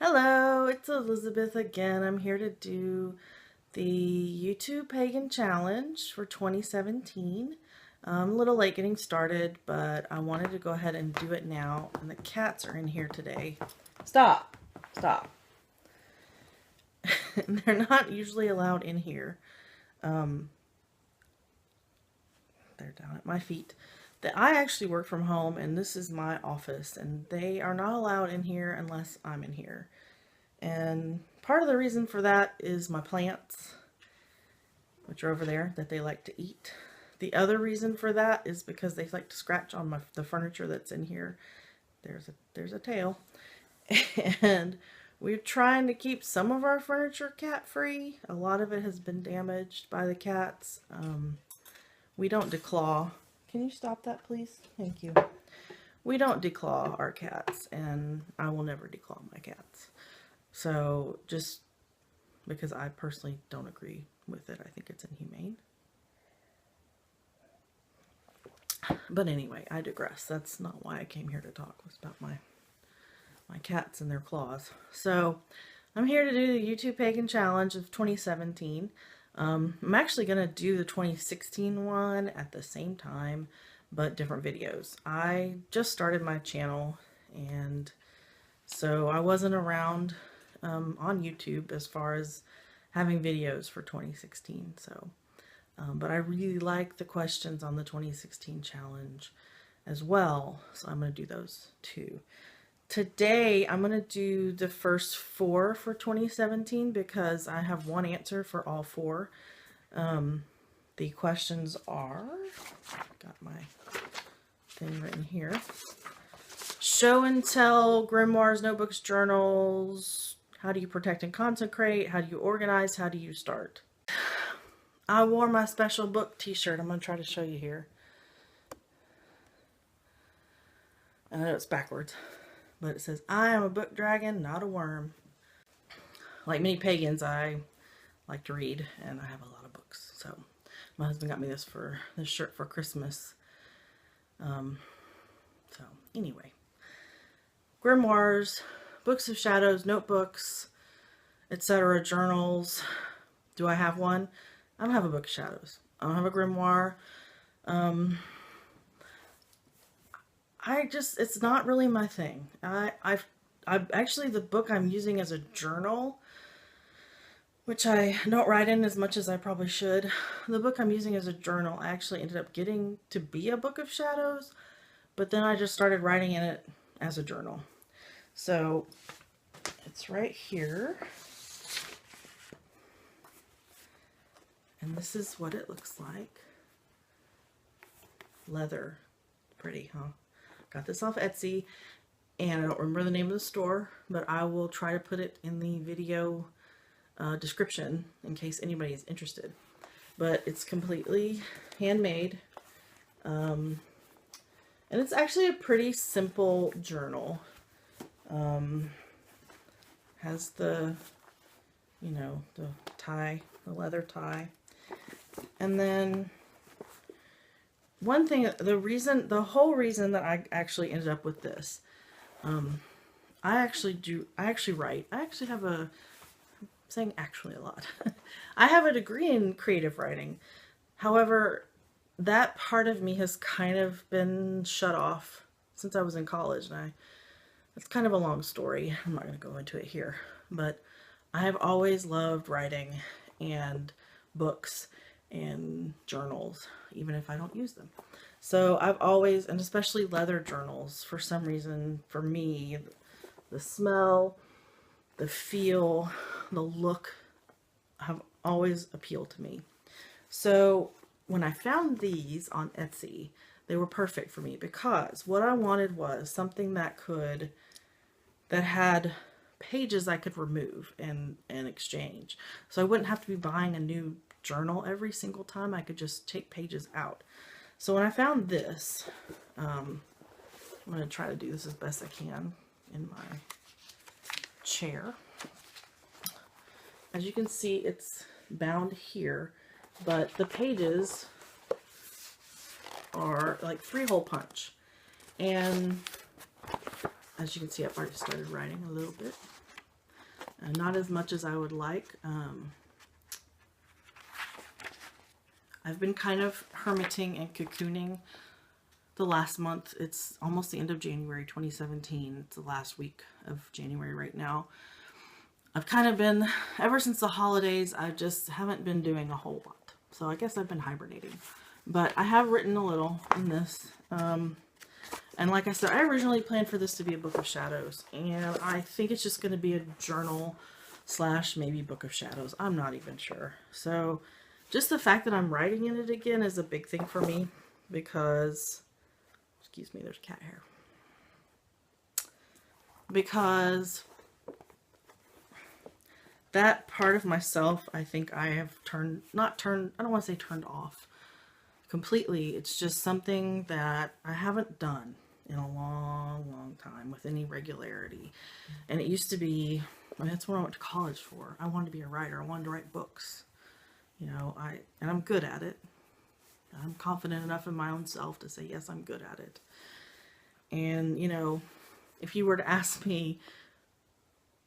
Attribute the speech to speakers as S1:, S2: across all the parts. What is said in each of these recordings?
S1: Hello, it's Elizabeth again. I'm here to do the YouTube Pagan Challenge for 2017. I'm a little late getting started, but I wanted to go ahead and do it now. And the cats are in here today. Stop! Stop. They're not usually allowed in here. They're down at my feet. I actually work from home, and this is my office, and they are not allowed in here unless I'm in here. And part of the reason for that is my plants, which are over there, that they like to eat. The other reason for that is because they like to scratch on the furniture that's in here. There's a tail. And we're trying to keep some of our furniture cat free. A lot of it has been damaged by the cats. We don't declaw. Can you stop that, please? Thank you. We don't declaw our cats, and I will never declaw my cats. So, just because I personally don't agree with it, I think it's inhumane. But anyway, I digress. That's not why I came here to talk. It was about my cats and their claws. So, I'm here to do the YouTube Pagan Challenge of 2017. I'm actually going to do the 2016 one at the same time, but different videos. I just started my channel, and so I wasn't around on YouTube as far as having videos for 2016. So, but I really like the questions on the 2016 challenge as well, so I'm going to do those too. Today, I'm going to do the first 4 for 2017 because I have one answer for all 4. The questions are, got my thing written here. Show and tell, grimoires, notebooks, journals. How do you protect and consecrate? How do you organize? How do you start? I wore my special book t-shirt. I'm going to try to show you here. I know it's backwards. But it says, I am a book dragon, not a worm. Like many pagans, I like to read, and I have a lot of books. So my husband got me this shirt for Christmas. So anyway, grimoires, books of shadows, notebooks, etc., journals. Do I have one? I don't have a book of shadows. I don't have a grimoire. It's not really my thing. I've actually, the book I'm using as a journal, which I don't write in as much as I probably should. The book I'm using as a journal, I actually ended up getting to be a book of shadows, but then I just started writing in it as a journal. So it's right here. And this is what it looks like. Leather. Pretty, huh? Got this off Etsy, and I don't remember the name of the store, but I will try to put it in the video description in case anybody is interested. But it's completely handmade, and it's actually a pretty simple journal. Has the, the tie, the leather tie, and then one thing, the whole reason that I actually ended up with this, I actually write. I actually have I'm saying actually a lot. I have a degree in creative writing. However, that part of me has kind of been shut off since I was in college, and it's kind of a long story. I'm not going to go into it here, but I have always loved writing and books and journals, even if I don't use them. So I've always, and especially leather journals, for some reason, for me, the smell, the feel, the look have always appealed to me. So when I found these on Etsy, they were perfect for me because what I wanted was something that had pages I could remove and exchange. So I wouldn't have to be buying a new journal every single time. I could just take pages out. So when I found this, I'm going to try to do this as best I can in my chair. As you can see, it's bound here, but the pages are like 3-hole punch. And as you can see, I've already started writing a little bit. not as much as I would like. I've been kind of hermiting and cocooning the last month. It's almost the end of January 2017. It's the last week of January right now. I've kind of been, ever since the holidays, I just haven't been doing a whole lot. So I guess I've been hibernating. But I have written a little in this. And like I said, I originally planned for this to be a Book of Shadows. And I think it's just going to be a journal / maybe Book of Shadows. I'm not even sure. So just the fact that I'm writing in it again is a big thing for me. Because, excuse me, there's cat hair. Because that part of myself, I think I have I don't want to say turned off completely. It's just something that I haven't done in a long time with any regularity. And it used to be, I mean, that's what I went to college for. I wanted to be a writer. I wanted to write books. You know, and I'm good at it. I'm confident enough in my own self to say, yes, I'm good at it. And, you know, if you were to ask me,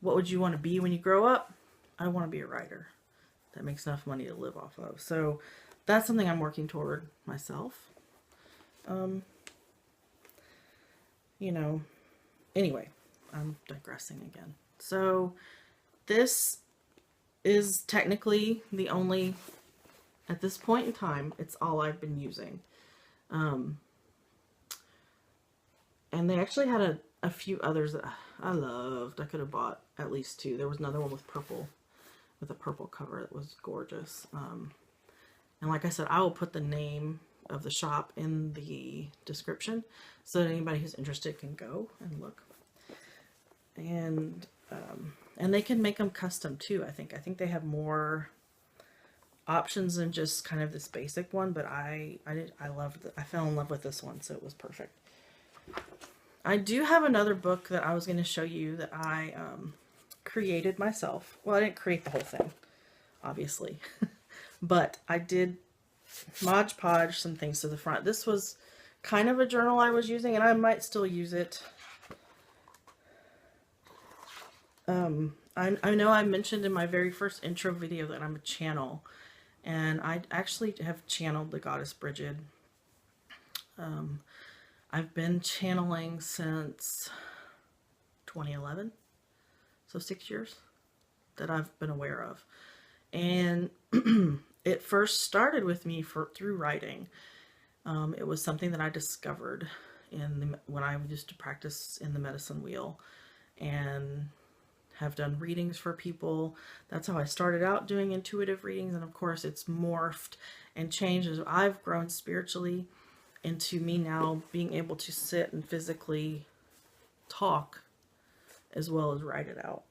S1: what would you want to be when you grow up? I want to be a writer that makes enough money to live off of. So that's something I'm working toward myself. You know, anyway, I'm digressing again. So this is technically the only, at this point in time, it's all I've been using. And they actually had a few others that I loved. I could have bought at least 2. There was another one with a purple cover that was gorgeous. And like I said, I will put the name of the shop in the description so that anybody who's interested can go and look. And they can make them custom too, I think. I think they have more options than just kind of this basic one, but I fell in love with this one, so it was perfect. I do have another book that I was going to show you that I created myself. Well, I didn't create the whole thing, obviously, but I did Mod Podge some things to the front. This was kind of a journal I was using, and I might still use it. I know I mentioned in my very first intro video that I'm a channel, and I actually have channeled the goddess Bridget. I've been channeling since 2011, so 6 years that I've been aware of. And it first started with me through writing. It was something that I discovered when I used to practice in the medicine wheel and have done readings for people. That's how I started out doing intuitive readings, and of course it's morphed and changed as I've grown spiritually into me now being able to sit and physically talk as well as write it out.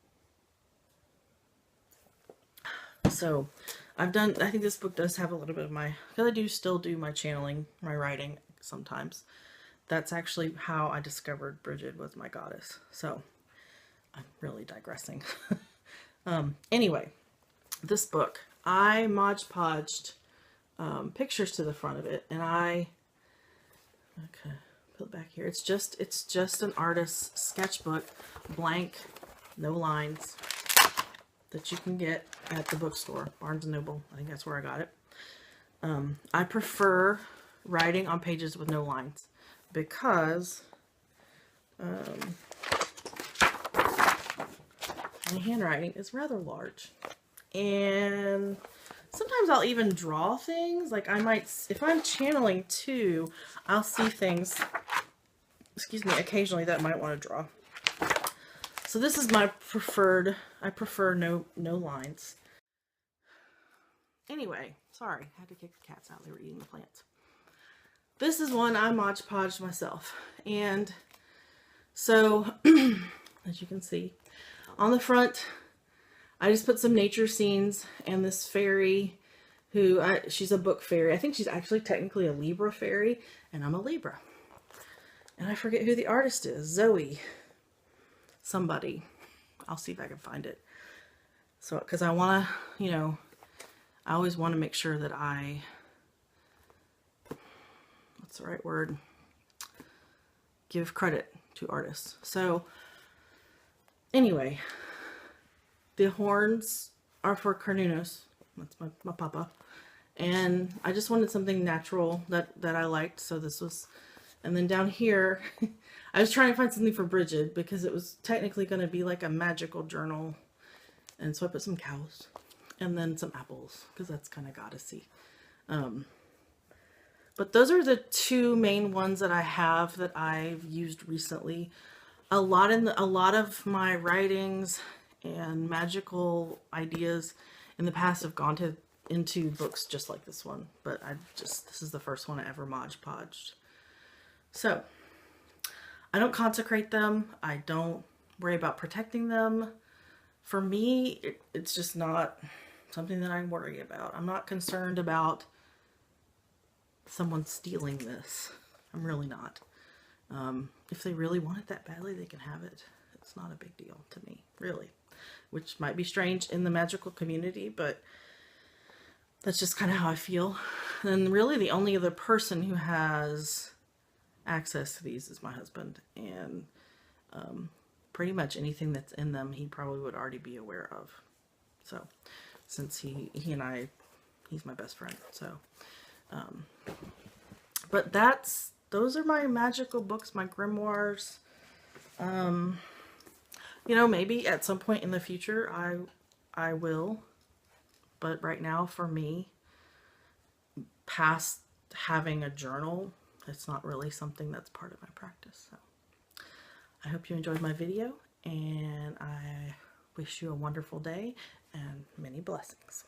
S1: So I think this book does have a little bit of because I do still do my channeling, my writing sometimes. That's actually how I discovered Bridget was my goddess. So I'm really digressing. Anyway, this book, I Mod Podged pictures to the front of it, and okay, put it back here. It's just an artist's sketchbook, blank, no lines, that you can get at the bookstore, Barnes & Noble. I think that's where I got it. I prefer writing on pages with no lines because my handwriting is rather large, and sometimes I'll even draw things. Like I might, if I'm channeling too, I'll see things, excuse me, occasionally that I might want to draw. So this is my preferred, I prefer no lines. Anyway, sorry, I had to kick the cats out. They were eating the plants. This is one I Mod Podged myself. And so, as you can see, on the front, I just put some nature scenes and this fairy who, she's a book fairy. I think she's actually technically a Libra fairy, and I'm a Libra. And I forget who the artist is. Zoe. Somebody. I'll see if I can find it. So, because I want to, you know, I always want to make sure that what's the right word? Give credit to artists. So, anyway, The horns are for Carnunos. That's my papa. And I just wanted something natural that I liked, so this was. And then down here, I was trying to find something for Bridget because it was technically going to be like a magical journal. And so I put some cows and then some apples because that's kind of goddessy. But those are the two main ones that I have that I've used recently. A lot of my writings and magical ideas in the past have gone into books just like this one, but this is the first one I ever Mod Podged. So I don't consecrate them. I don't worry about protecting them. For me, it's just not something that I worry about. I'm not concerned about someone stealing this. I'm really not. If they really want it that badly, they can have it. It's not a big deal to me, really. Which might be strange in the magical community, but that's just kind of how I feel. And really the only other person who has access to these is my husband. And pretty much anything that's in them, he probably would already be aware of. So, since he and I, he's my best friend. So, but those are my magical books, my grimoires. You know, maybe at some point in the future I will, but right now for me, past having a journal, it's not really something that's part of my practice. So I hope you enjoyed my video, and I wish you a wonderful day and many blessings.